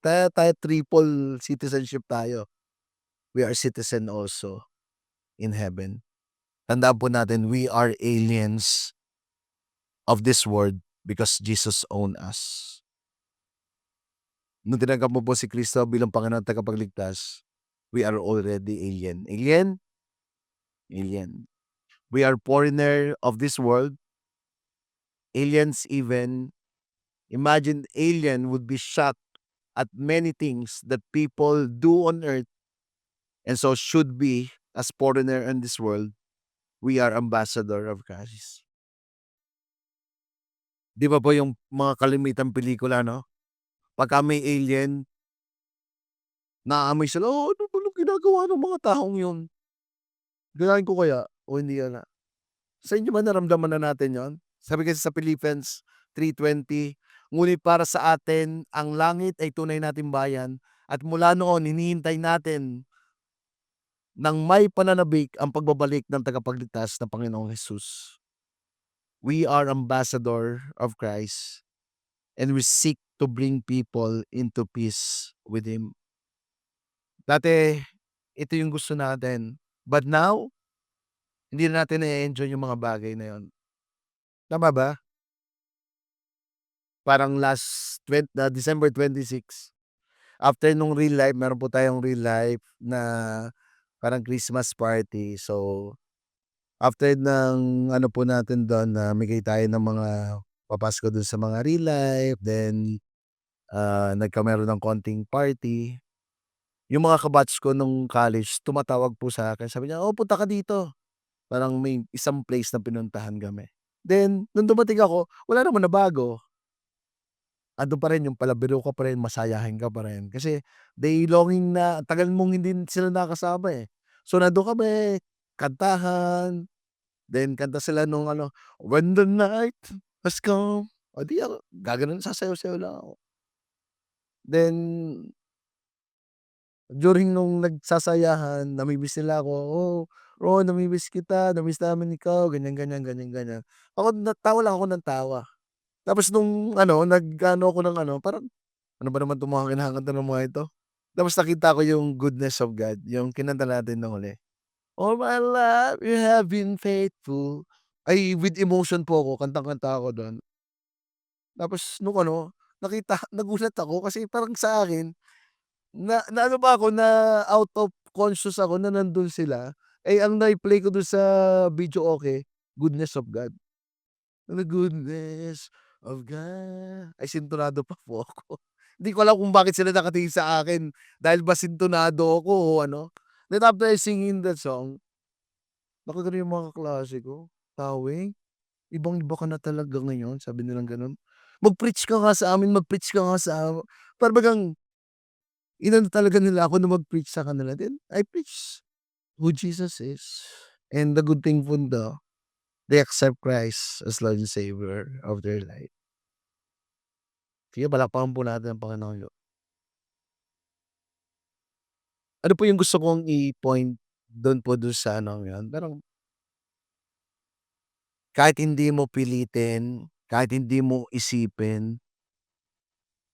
tayo triple citizenship tayo. We are citizen also in heaven. Tandaan po natin, we are aliens of this world because Jesus owned us. Nung tinanggap mo po si Kristo bilang Panginoon at tagapagligtas, we are already alien. Alien? Alien. We are foreigner of this world. Aliens even, imagine alien would be shocked at many things that people do on earth, and so should be, as foreigner in this world, we are ambassador of Christ. Di ba po yung mga kalimitang pelikula, no? Pagka may alien, naaamoy sila, ano ba ginagawa ng mga taong yun? Ganahin ko kaya o hindi na? Sa inyo ba naramdaman na natin yon? Sabi kasi sa Philippians 3:20, ngunit para sa atin ang langit ay tunay nating bayan at mula noon hinihintay natin ng may pananabik ang pagbabalik ng tagapagligtas na Panginoong Hesus. We are ambassador of Christ and we seek to bring people into peace with Him. Dati, ito yung gusto natin. But now, hindi na natin na-enjoy yung mga bagay na yon. Tama ba? Parang December 26, after nung real life, meron po tayong real life na parang Christmas party. So, after ng ano po natin dun, namigay tayo ng mga papasko dun sa mga real life, then meron ng konting party. Yung mga ka-batch ko nung college tumatawag po sa akin, sabi niya, "Oh, punta ka dito." Parang may isang place na pinuntahan kami. Then nung dumating ako, wala naman na bago. Andun pa rin yung palabiro ka pa rin, masayahin ka pa rin. Kasi they longing na tagal mong hindi sila nakasama, eh. So nandun kami, kantahan, then kanta sila nung ano, "When the night has come." O di ako gaganon, sasayaw-sayaw lang ako. Then during nung nagsasayahan, nami-miss nila ako, "Oh, Ron, nami-miss kita, na-miss namin ikaw," ganyan, ganyan, ganyan, ganyan. Ako tawa lang ako ng tawa. Tapos nung ano, nag-ano ako ng ano, parang, "Ano ba naman 'tong mga kinakanta ng mga ito?" Tapos nakita ko yung Goodness of God, yung kinanta natin nung huli. All my life you have been faithful. Ay, with emotion po ako, kantang-kanta ako dun. Tapos nung ano, nagulat ako kasi parang sa akin, naano ba ako, na out of conscious ako na nandun sila. Eh, ang nai-play ko dun sa videoke, Goodness of God. The goodness of God. Ay, sintonado pa po ako. Hindi ko alam kung bakit sila nakatingin sa akin, dahil ba sintonado ako o ano. Then after singing that song, nakaganon yung mga kaklase ko, "Tawing, ibang-iba ka na talaga ngayon," sabi nilang gano'n. "Mag-preach ka nga sa amin, mag-preach ka nga sa para bagang inano talaga nila ako na mag-preach sa kanila. Then I preach who Jesus is. And the good thing po daw, they accept Christ as Lord and Savior of their life. Sige, palakpakan po natin ang Panginoon. Ano po yung gusto kong i-point dun sa anong yun, parang kahit hindi mo pilitin, kahit hindi mo isipin,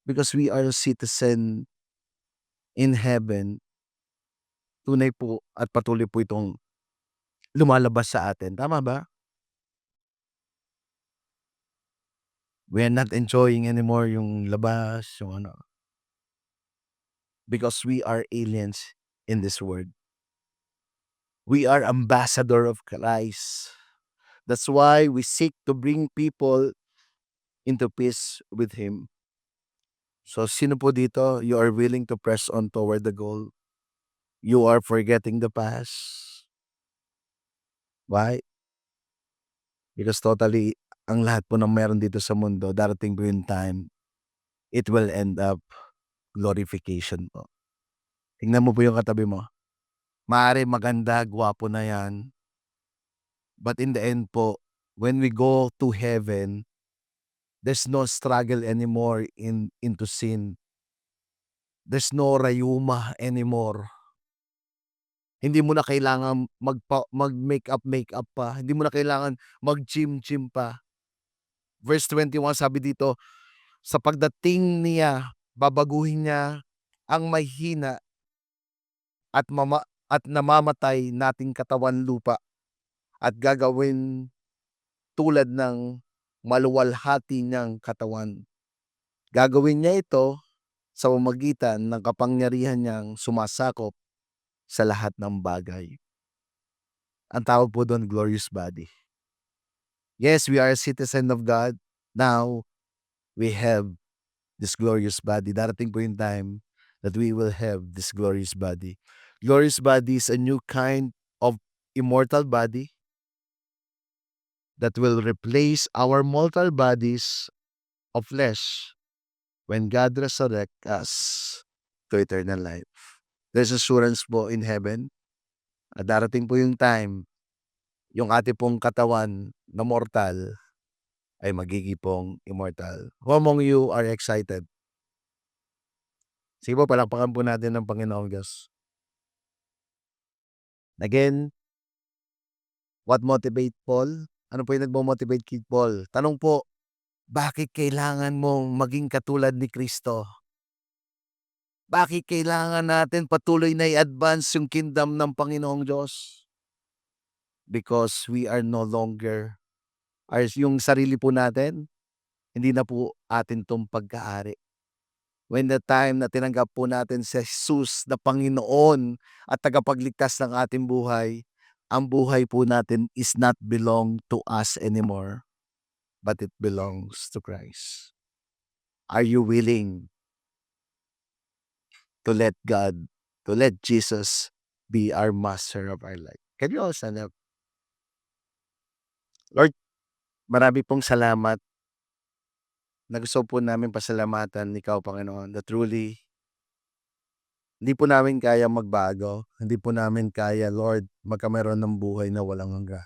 because we are a citizen in heaven, tunay po at patuloy po itong lumalabas sa atin, tama ba? We are not enjoying anymore yung labas, yung ano, because we are aliens in this world. We are ambassador of Christ. That's why we seek to bring people into peace with Him. So, sino po dito, you are willing to press on toward the goal? You are forgetting the past. Why? Because totally, ang lahat po ng meron dito sa mundo, darating po yung time, it will end up glorification po. Tingnan mo po yung katabi mo. Maaari maganda, gwapo na yan. But in the end po, when we go to heaven, there's no struggle anymore into sin. There's no rayuma anymore. Hindi mo na kailangan mag-makeup pa. Hindi mo na kailangan mag-gym pa. Verse 21 sabi dito, sa pagdating niya, babaguhin niya ang may hina at namamatay nating katawan lupa at gagawin tulad ng maluwalhati niyang katawan. Gagawin niya ito sa pamamagitan ng kapangyarihan niyang sumasakop sa lahat ng bagay. Ang tawag po doon, glorious body. Yes, we are a citizen of God. Now, we have this glorious body. Darating po yung time that we will have this glorious body. Glorious body is a new kind of immortal body that will replace our mortal bodies of flesh when God resurrect us to eternal life. There's assurance po in heaven. At darating po yung time, yung ating pong katawan na mortal ay magiging pong immortal. Who among you are excited? Sige po, palakpakan po natin ng Panginoong Diyos. Again, what motivate Paul? Ano po yung nagmo-motivate kay Paul? Tanong po, bakit kailangan mong maging katulad ni Kristo? Bakit kailangan natin patuloy na i-advance yung kingdom ng Panginoong Diyos? Because we are no longer, yung sarili po natin, hindi na po atin tong pagkaari. When the time na tinanggap po natin si Jesus na Panginoon at tagapagligtas ng ating buhay, ang buhay po natin is not belong to us anymore, but it belongs to Christ. Are you willing to let God, to let Jesus be our master of our life? Can you all stand up? Lord, marami pong salamat na gusto po namin pasalamatan ikaw, Panginoon, that truly hindi po namin kaya magbago. Hindi po namin kaya, Lord, magkameron ng buhay na walang hanggan.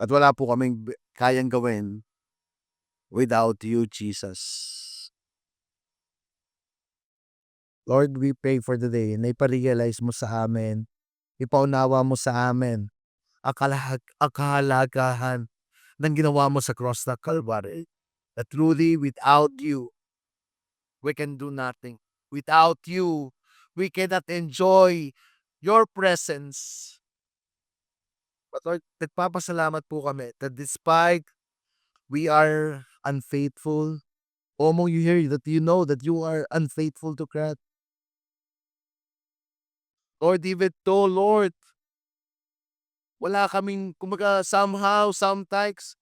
At wala po kaming kayang gawin without you, Jesus. Lord, we pray for the day na iparealize mo sa amin, ipaunawa mo sa amin ang kahalagahan ng ginawa mo sa cross na Calvary. That truly, without you, we can do nothing. Without you, we cannot enjoy your presence. But Lord, nagpapasalamat po kami that despite we are unfaithful, Omo, you hear that you know that you are unfaithful to God. Lord, even though, Lord, wala kaming, kumbaga, somehow, sometimes,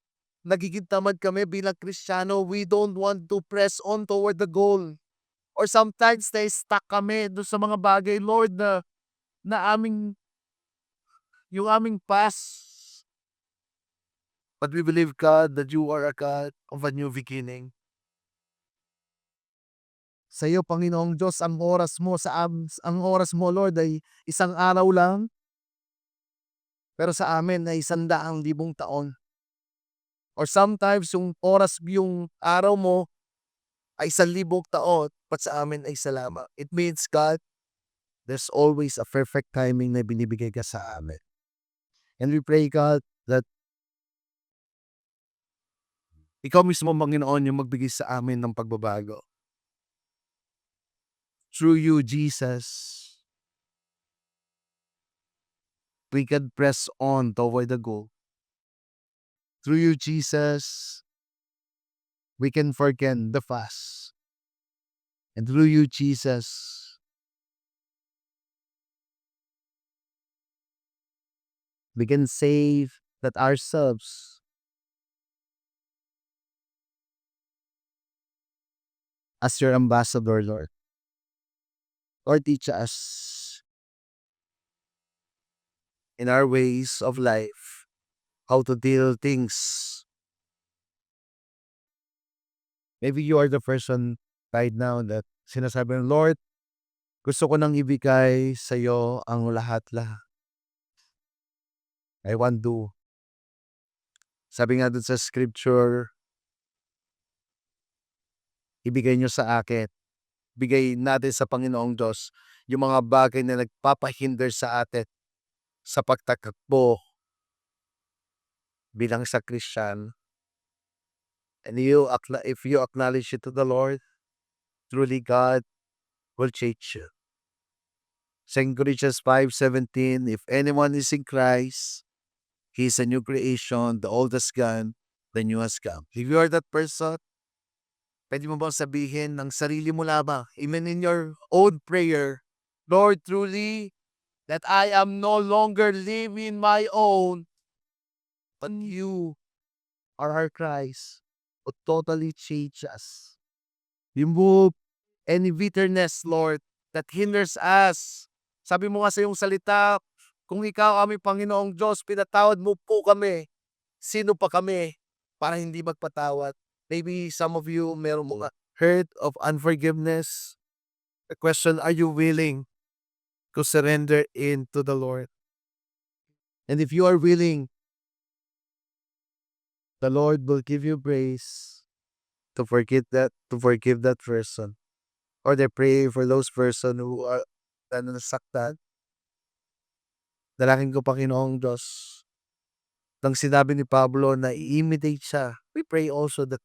nagiging tamad kami bilang Kristiyano, we don't want to press on toward the goal. Or sometimes, stuck kami doon sa mga bagay, Lord, na yung aming past. But we believe, God, that you are a God of a new beginning. Sa iyo, Panginoong Diyos, ang oras mo ang oras mo, Lord, ay isang araw lang, pero sa amin ay 100,000 taon. Or sometimes yung araw mo ay 1,000 taon, but sa amin ay salamat. It means, God, there's always a perfect timing na binibigay ka sa amin. And we pray, God, that ikaw mismo, Panginoon, yung magbigay sa amin ng pagbabago. Through you, Jesus, we can press on toward the goal. Through you, Jesus, we can forget the fast. And through you, Jesus, we can save that ourselves as your ambassador, Lord. Lord, teach us in our ways of life how to deal things. Maybe you are the person right now that sinasabi ng Lord, Gusto ko nang ibigay sa'yo ang lahat-lahat. I want to. Sabi nga dun sa scripture, ibigay niyo sa akin. Bigay natin sa Panginoong Diyos yung mga bagay na nagpapahinder sa atin sa pagtakbo bilang sa Christian. And if you acknowledge it to the Lord, truly God will change you. 2 Corinthians 5:17, if anyone is in Christ, he is a new creation, the old has gone, the new has come. If you are that person, pwede mo bang sabihin ng sarili mo lamang, even in your own prayer, Lord, truly, that I am no longer living my own, but you are our Christ who totally change us. Remove any bitterness, Lord, that hinders us. Sabi mo nga sa iyong salita, kung ikaw aming Panginoong Diyos, pinatawad mo po kami. Sino pa kami para hindi magpatawad? Maybe some of you meron mga hurt of unforgiveness. The question, are you willing to surrender into the Lord? And if you are willing, the Lord will give you grace to forgive that person. Or they pray for those person who are na nasaktan. Dalangin ko, Panginoong Diyos, nang sinabi ni Pablo na i-imitate siya, we pray also that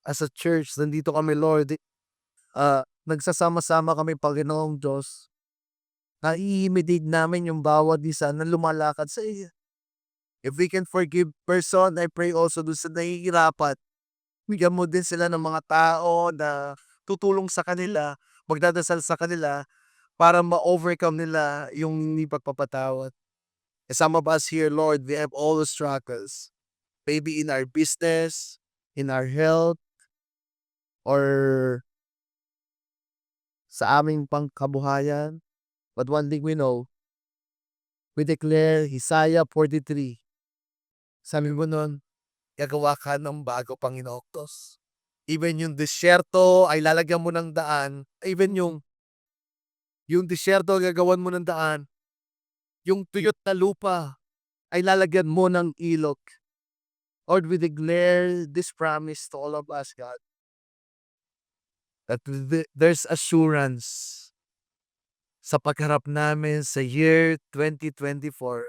as a church, nandito kami, Lord, nagsasama-sama kami, Panginoong Diyos, na i-imitate namin yung bawat isa na lumalakad sa iyo. If we can forgive person, I pray also doon sa nahihirapan. Bigyan mo din sila ng mga tao na tutulong sa kanila, magdadasal sa kanila, para ma-overcome nila yung hindi pagpapatawad. And some of us here, Lord, we have all the struggles. Maybe in our business, in our health, or sa aming pangkabuhayan. But one thing we know, we declare Isaiah 43. Sabi mo nun, gagawa ka ng bago, Panginoong Diyos. Even yung disyerto ay lalagyan mo ng daan. Even yung disyerto gagawan mo ng daan. Yung tuyot na lupa ay lalagyan mo ng ilog. Lord, we declare this promise to all of us, God, that there's assurance sa pagharap namin sa year 2024.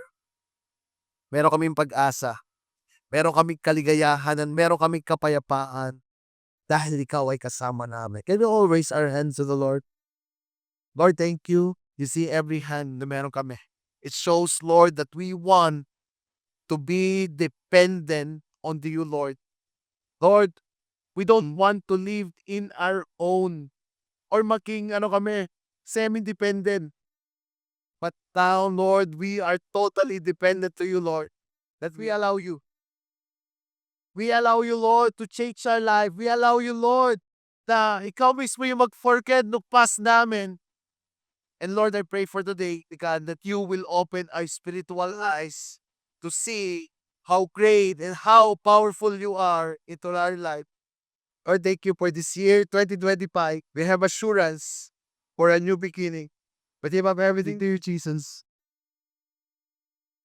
Meron kaming pag-asa. Meron kaming kaligayahan. Meron kaming kapayapaan. Dahil ikaw ay kasama namin. Can we all raise our hands to the Lord? Lord, thank you. You see every hand na meron kami. It shows, Lord, that we want to be dependent on you, Lord. Lord, we don't want to live in our own or maging semi-dependent. But now, Lord, we are totally dependent to you, Lord. That we allow you. We allow you, Lord, to change our life. We allow you, Lord, na ikaw mismo yung mag-forget ng past namin. And Lord, I pray for today, God, that you will open our spiritual eyes to see how great and how powerful you are into our life. Lord, thank you for this year, 2025. We have assurance for a new beginning. But you have everything to you, Jesus.